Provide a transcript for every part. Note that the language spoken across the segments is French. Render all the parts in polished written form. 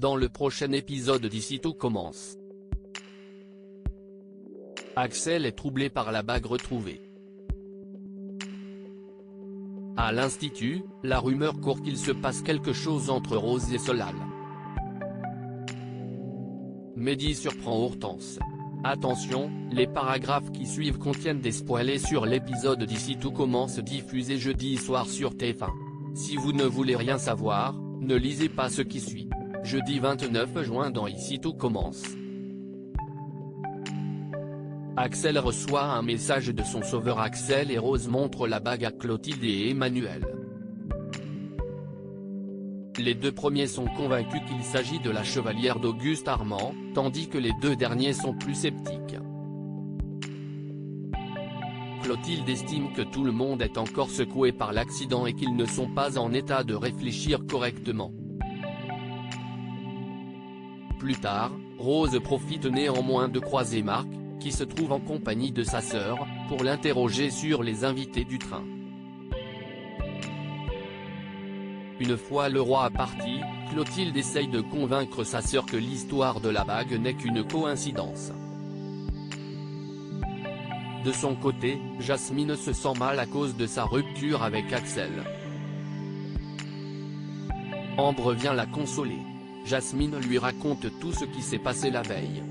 dans le prochain épisode d'Ici tout commence. Axel est troublé par la bague retrouvée. À l'Institut, la rumeur court qu'il se passe quelque chose entre Rose et Solal. Mehdi surprend Hortense. Attention, les paragraphes qui suivent contiennent des spoilers sur l'épisode d'Ici tout commence diffusé jeudi soir sur TF1. Si vous ne voulez rien savoir, ne lisez pas ce qui suit. Jeudi 29 juin dans Ici tout commence. Axel reçoit un message de son sauveur. Axel et Rose montrent la bague à Clotilde et Emmanuel. Les deux premiers sont convaincus qu'il s'agit de la chevalière d'Auguste Armand, tandis que les deux derniers sont plus sceptiques. Clotilde estime que tout le monde est encore secoué par l'accident et qu'ils ne sont pas en état de réfléchir correctement. Plus tard, Rose profite néanmoins de croiser Marc, qui se trouve en compagnie de sa sœur, pour l'interroger sur les invités du train. Une fois le roi parti, Clotilde essaye de convaincre sa sœur que l'histoire de la bague n'est qu'une coïncidence. De son côté, Jasmine se sent mal à cause de sa rupture avec Axel. Ambre vient la consoler. Jasmine lui raconte tout ce qui s'est passé la veille.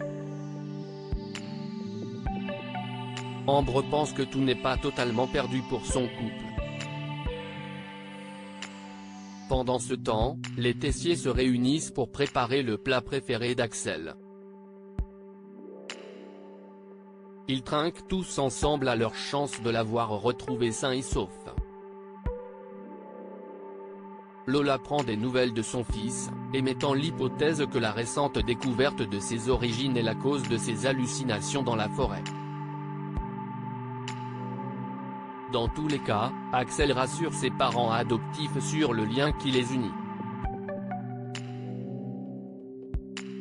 Ambre pense que tout n'est pas totalement perdu pour son couple. Pendant ce temps, les Tessier se réunissent pour préparer le plat préféré d'Axel. Ils trinquent tous ensemble à leur chance de l'avoir retrouvé sain et sauf. Lola prend des nouvelles de son fils, émettant l'hypothèse que la récente découverte de ses origines est la cause de ses hallucinations dans la forêt. Dans tous les cas, Axel rassure ses parents adoptifs sur le lien qui les unit.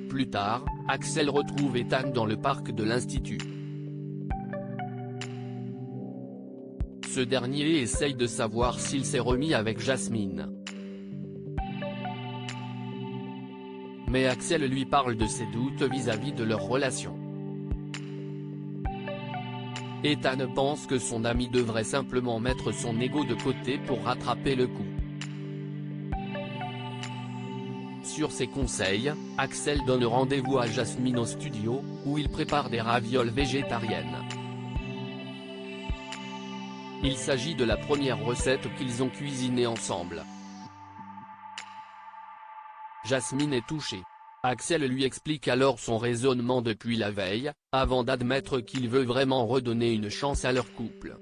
Plus tard, Axel retrouve Ethan dans le parc de l'Institut. Ce dernier essaye de savoir s'il s'est remis avec Jasmine. Mais Axel lui parle de ses doutes vis-à-vis de leur relation. Ethan pense que son ami devrait simplement mettre son ego de côté pour rattraper le coup. Sur ses conseils, Axel donne rendez-vous à Jasmine au studio, où il prépare des ravioles végétariennes. Il s'agit de la première recette qu'ils ont cuisinée ensemble. Jasmine est touchée. Axel lui explique alors son raisonnement depuis la veille, avant d'admettre qu'il veut vraiment redonner une chance à leur couple.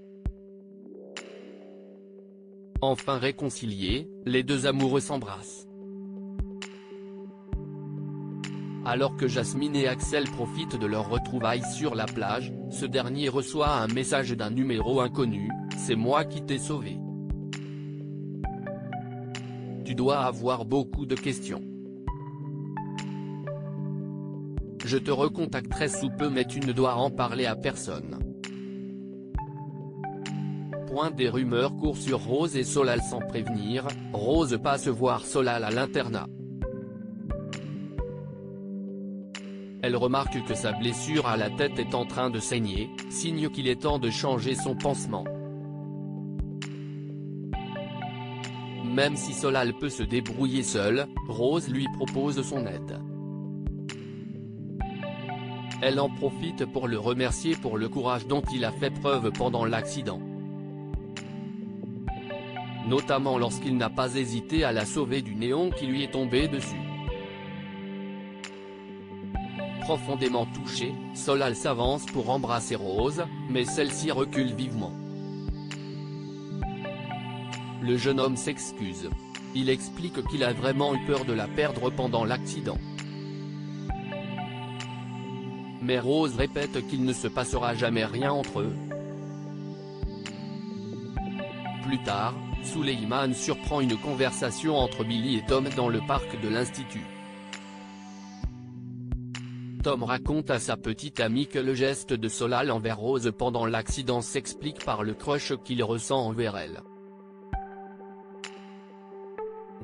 Enfin réconciliés, les deux amoureux s'embrassent. Alors que Jasmine et Axel profitent de leur retrouvailles sur la plage, ce dernier reçoit un message d'un numéro inconnu: « C'est moi qui t'ai sauvé. Tu dois avoir beaucoup de questions. Je te recontacterai sous peu mais tu ne dois en parler à personne. » Des rumeurs courent sur Rose et Solal sans prévenir. Rose passe voir Solal à l'internat. Elle remarque que sa blessure à la tête est en train de saigner, signe qu'il est temps de changer son pansement. Même si Solal peut se débrouiller seul, Rose lui propose son aide. Elle en profite pour le remercier pour le courage dont il a fait preuve pendant l'accident. Notamment lorsqu'il n'a pas hésité à la sauver du néon qui lui est tombé dessus. Profondément touché, Solal s'avance pour embrasser Rose, mais celle-ci recule vivement. Le jeune homme s'excuse. Il explique qu'il a vraiment eu peur de la perdre pendant l'accident. Mais Rose répète qu'il ne se passera jamais rien entre eux. Plus tard, Suleiman surprend une conversation entre Billy et Tom dans le parc de l'Institut. Tom raconte à sa petite amie que le geste de Solal envers Rose pendant l'accident s'explique par le crush qu'il ressent envers elle.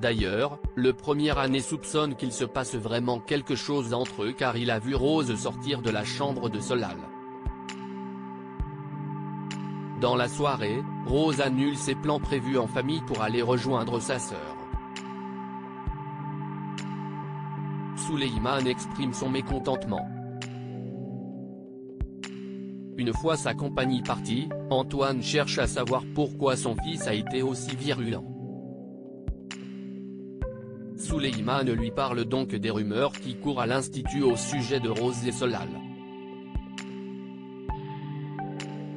D'ailleurs, le premier année soupçonne qu'il se passe vraiment quelque chose entre eux car il a vu Rose sortir de la chambre de Solal. Dans la soirée, Rose annule ses plans prévus en famille pour aller rejoindre sa sœur. Suleiman exprime son mécontentement. Une fois sa compagnie partie, Antoine cherche à savoir pourquoi son fils a été aussi virulent. Suleiman lui parle donc des rumeurs qui courent à l'institut au sujet de Rose et Solal.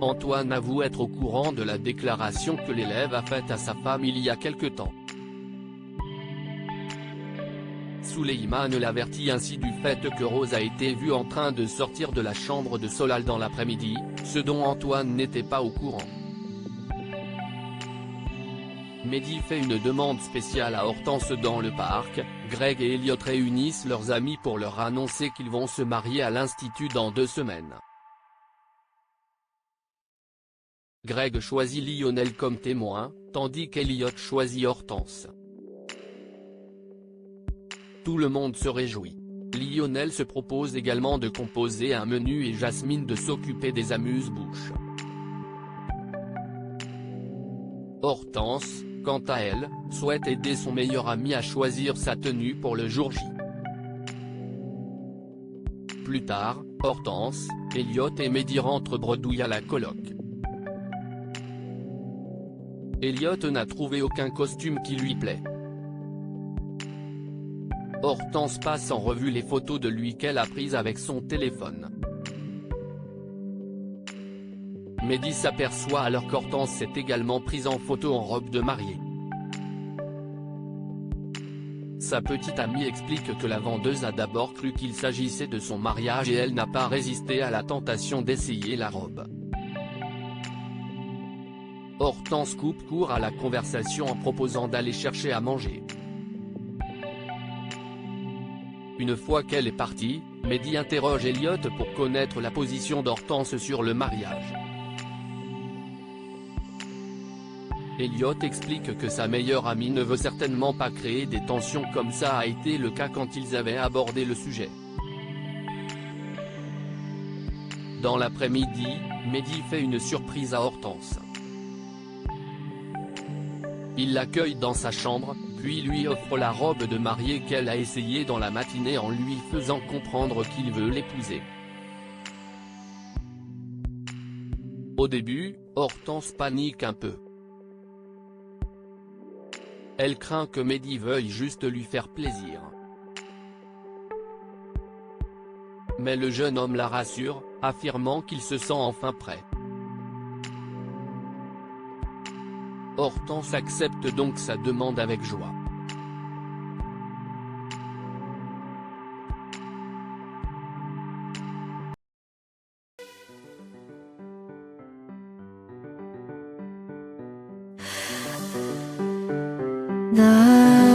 Antoine avoue être au courant de la déclaration que l'élève a faite à sa femme il y a quelque temps. Suleiman l'avertit ainsi du fait que Rose a été vue en train de sortir de la chambre de Solal dans l'après-midi, ce dont Antoine n'était pas au courant. Mehdi fait une demande spéciale à Hortense dans le parc. Greg et Elliot réunissent leurs amis pour leur annoncer qu'ils vont se marier à l'institut dans 2 semaines. Greg choisit Lionel comme témoin, tandis qu'Elliot choisit Hortense. Tout le monde se réjouit. Lionel se propose également de composer un menu et Jasmine de s'occuper des amuse-bouches. Hortense, quant à elle, souhaite aider son meilleur ami à choisir sa tenue pour le jour J. Plus tard, Hortense, Elliot et Mehdi rentrent bredouille à la coloc. Elliot n'a trouvé aucun costume qui lui plaît. Hortense passe en revue les photos de lui qu'elle a prises avec son téléphone. Mehdi s'aperçoit alors qu'Hortense s'est également prise en photo en robe de mariée. Sa petite amie explique que la vendeuse a d'abord cru qu'il s'agissait de son mariage et elle n'a pas résisté à la tentation d'essayer la robe. Hortense coupe court à la conversation en proposant d'aller chercher à manger. Une fois qu'elle est partie, Mehdi interroge Elliot pour connaître la position d'Hortense sur le mariage. Elliot explique que sa meilleure amie ne veut certainement pas créer des tensions comme ça a été le cas quand ils avaient abordé le sujet. Dans l'après-midi, Mehdi fait une surprise à Hortense. Il l'accueille dans sa chambre, puis lui offre la robe de mariée qu'elle a essayée dans la matinée en lui faisant comprendre qu'il veut l'épouser. Au début, Hortense panique un peu. Elle craint que Mehdi veuille juste lui faire plaisir. Mais le jeune homme la rassure, affirmant qu'il se sent enfin prêt. Hortense accepte donc sa demande avec joie. 나